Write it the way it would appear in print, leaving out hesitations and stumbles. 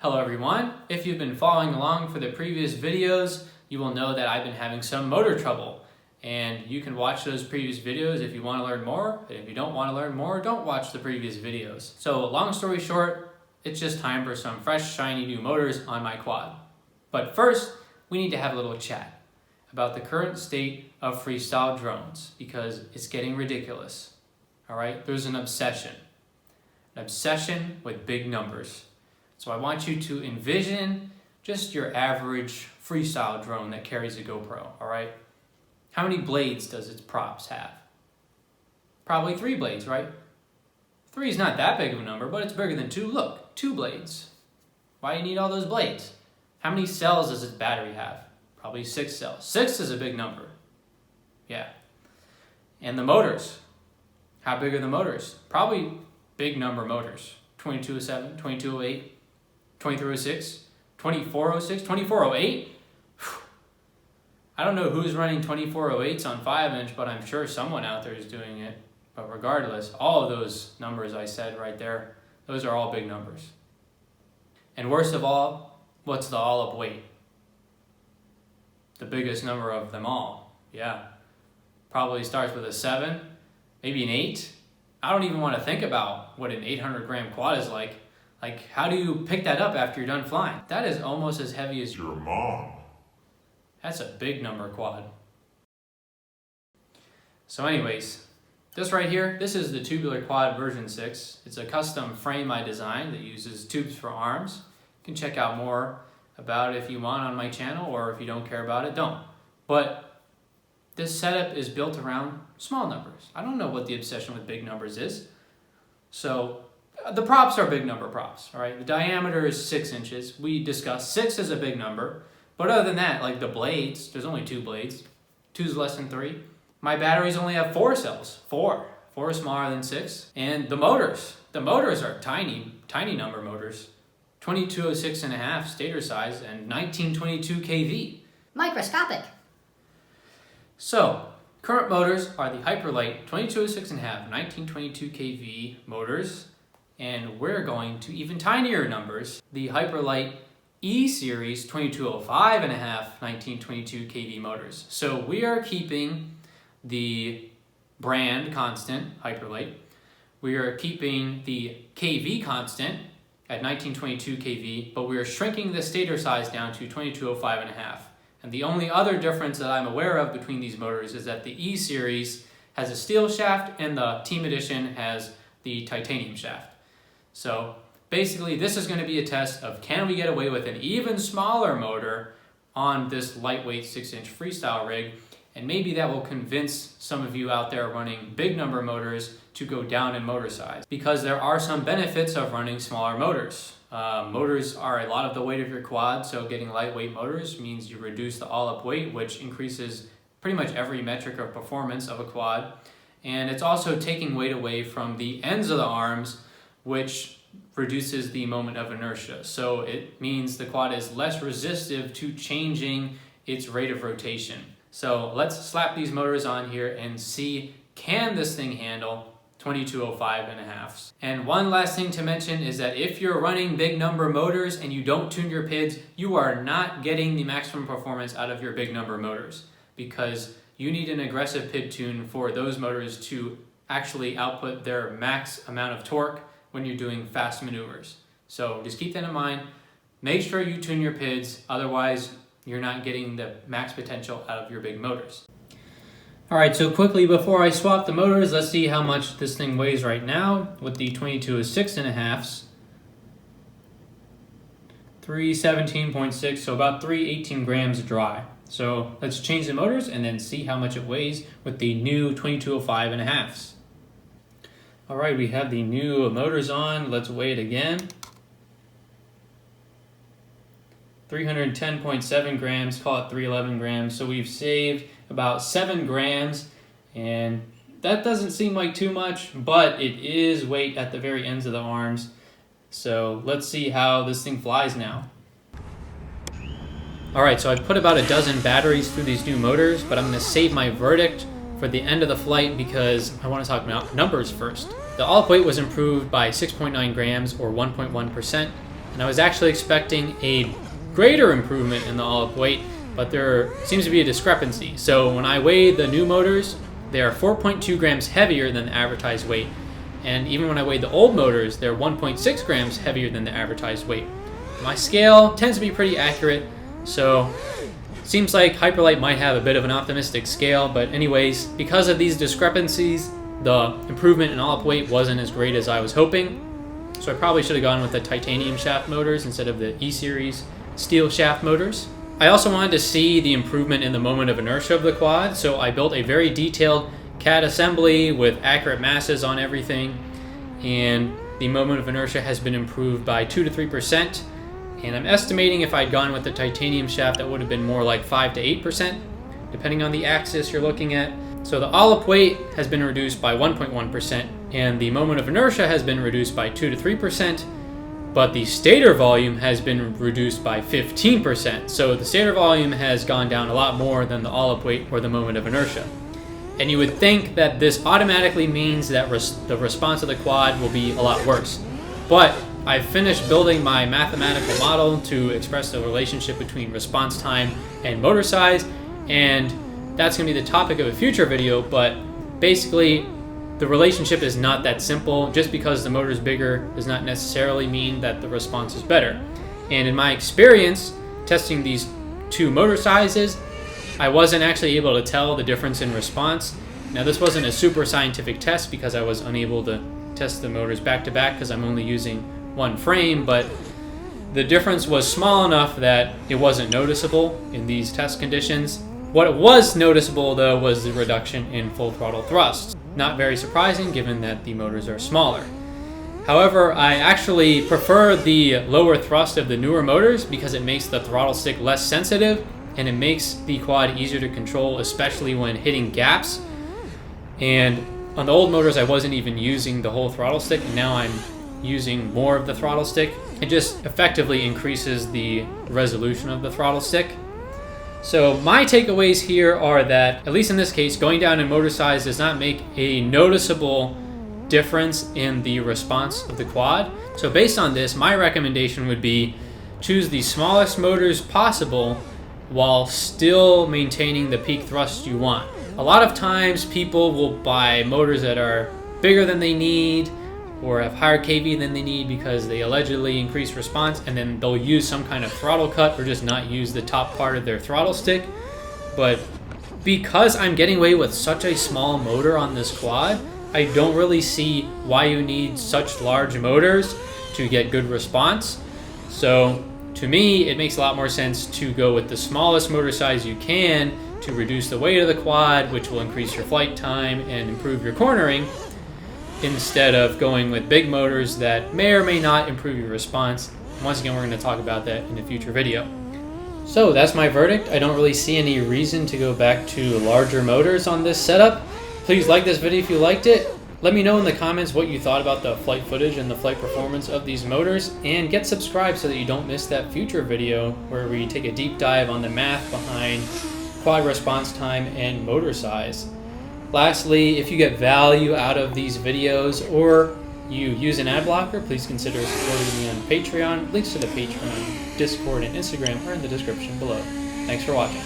Hello everyone. If you've been following along for the previous videos, you will know that I've been having some motor trouble. And you can watch those previous videos if you want to learn more. But if you don't want to learn more, don't watch the previous videos. So long story short, it's just time for some fresh, shiny new motors on my quad. But first, we need to have a little chat about the current state of freestyle drones because it's getting ridiculous. All right, there's an obsession with big numbers. So I want you to envision just your average freestyle drone that carries a GoPro, all right? How many blades does its props have? Probably 3 blades, right? 3 is not that big of a number, but it's bigger than 2. Look, 2 blades. Why do you need all those blades? How many cells does its battery have? Probably 6 cells. 6 is a big number. Yeah. And the motors. How big are the motors? Probably big number motors. 2207, 2208, 2306, 2406, 2408? I don't know who's running 2408s on 5-inch, but I'm sure someone out there is doing it. But regardless, all of those numbers I said right there, those are all big numbers. And worst of all, what's the all-up weight? The biggest number of them all. Yeah. Probably starts with a 7, maybe an 8. I don't even want to think about what an 800-gram quad is like. Like, how do you pick that up after you're done flying? That is almost as heavy as your mom. That's a big number quad. So anyways, this right here, this is the Tubular Quad version 6. It's a custom frame I designed that uses tubes for arms. You can check out more about it if you want on my channel, or if you don't care about it, don't. But this setup is built around small numbers. I don't know what the obsession with big numbers is. So the props are big number props, all right? The diameter is 6 inches. We discussed 6 is a big number. But other than that, like the blades, there's only 2 blades. 2 is less than 3. My batteries only have 4 cells. 4 is smaller than 6. And the motors are tiny number motors. 2206.5 stator size and 1922 kV. Microscopic. So, current motors are the Hyperlite 2206.5 1922 kV motors, and we're going to even tinier numbers, the Hyperlite E-Series 2205.5 1922 kV motors. So we are keeping the brand constant, Hyperlite. We are keeping the kV constant at 1922 kV, but we are shrinking the stator size down to 2205.5. And the only other difference that I'm aware of between these motors is that the E-Series has a steel shaft and the Team Edition has the titanium shaft. So basically, this is going to be a test of can we get away with an even smaller motor on this lightweight 6-inch freestyle rig, and maybe that will convince some of you out there running big number motors to go down in motor size, because there are some benefits of running smaller motors. Motors are a lot of the weight of your quad, so getting lightweight motors means you reduce the all-up weight, which increases pretty much every metric of performance of a quad. And it's also taking weight away from the ends of the arms, which reduces the moment of inertia. So it means the quad is less resistive to changing its rate of rotation. So let's slap these motors on here and see, can this thing handle 2205.5. And one last thing to mention is that if you're running big number motors and you don't tune your PIDs, you are not getting the maximum performance out of your big number motors, because you need an aggressive PID tune for those motors to actually output their max amount of torque when you're doing fast maneuvers. So just keep that in mind. Make sure you tune your PIDs, otherwise you're not getting the max potential out of your big motors. All right, so quickly before I swap the motors, let's see how much this thing weighs right now with the 2206.5s. 317.6, so about 318 grams dry. So let's change the motors and then see how much it weighs with the new 2205.5s. All right, we have the new motors on. Let's weigh it again. 310.7 grams, call it 311 grams. So we've saved about 7 grams, and that doesn't seem like too much, but it is weight at the very ends of the arms. So let's see how this thing flies now. All right, so I've put about a dozen batteries through these new motors, but I'm gonna save my verdict for the end of the flight because I want to talk about numbers first. The all-up weight was improved by 6.9 grams or 1.1%. and I was actually expecting a greater improvement in the all-up weight, but there seems to be a discrepancy. So when I weighed the new motors, they are 4.2 grams heavier than the advertised weight, and even when I weighed the old motors, they're 1.6 grams heavier than the advertised weight. My scale tends to be pretty accurate, so seems like Hyperlite might have a bit of an optimistic scale, but anyways, because of these discrepancies, the improvement in all-up weight wasn't as great as I was hoping, so I probably should have gone with the titanium shaft motors instead of the E-Series steel shaft motors. I also wanted to see the improvement in the moment of inertia of the quad, so I built a very detailed CAD assembly with accurate masses on everything, and the moment of inertia has been improved by 2 to 3%, and I'm estimating if I'd gone with the titanium shaft that would have been more like 5 to 8%, depending on the axis you're looking at. So the all-up weight has been reduced by 1.1%, and the moment of inertia has been reduced by 2 to 3%, but the stator volume has been reduced by 15%. So the stator volume has gone down a lot more than the all-up weight or the moment of inertia. And you would think that this automatically means that the response of the quad will be a lot worse. But I've finished building my mathematical model to express the relationship between response time and motor size, and that's going to be the topic of a future video, but basically the relationship is not that simple. Just because the motor is bigger does not necessarily mean that the response is better. And in my experience testing these two motor sizes, I wasn't actually able to tell the difference in response. Now this wasn't a super scientific test because I was unable to test the motors back to back because I'm only using one frame, but the difference was small enough that it wasn't noticeable in these test conditions. What was noticeable though was the reduction in full throttle thrust. Not very surprising given that the motors are smaller. However, I actually prefer the lower thrust of the newer motors because it makes the throttle stick less sensitive and it makes the quad easier to control, especially when hitting gaps. And on the old motors I wasn't even using the whole throttle stick, and now I'm using more of the throttle stick. It just effectively increases the resolution of the throttle stick. So my takeaways here are that, at least in this case, going down in motor size does not make a noticeable difference in the response of the quad. So based on this, my recommendation would be choose the smallest motors possible while still maintaining the peak thrust you want. A lot of times people will buy motors that are bigger than they need or have higher kV than they need because they allegedly increase response, and then they'll use some kind of throttle cut or just not use the top part of their throttle stick. But because I'm getting away with such a small motor on this quad, I don't really see why you need such large motors to get good response. So to me, it makes a lot more sense to go with the smallest motor size you can to reduce the weight of the quad, which will increase your flight time and improve your cornering, instead of going with big motors that may or may not improve your response. Once again, we're going to talk about that in a future video. So that's my verdict. I don't really see any reason to go back to larger motors on this setup. Please like this video if you liked it. Let me know in the comments what you thought about the flight footage and the flight performance of these motors, and get subscribed so that you don't miss that future video where we take a deep dive on the math behind quad response time and motor size. Lastly, if you get value out of these videos or you use an ad blocker, please consider supporting me on Patreon. Links to the Patreon, Discord, and Instagram are in the description below. Thanks for watching.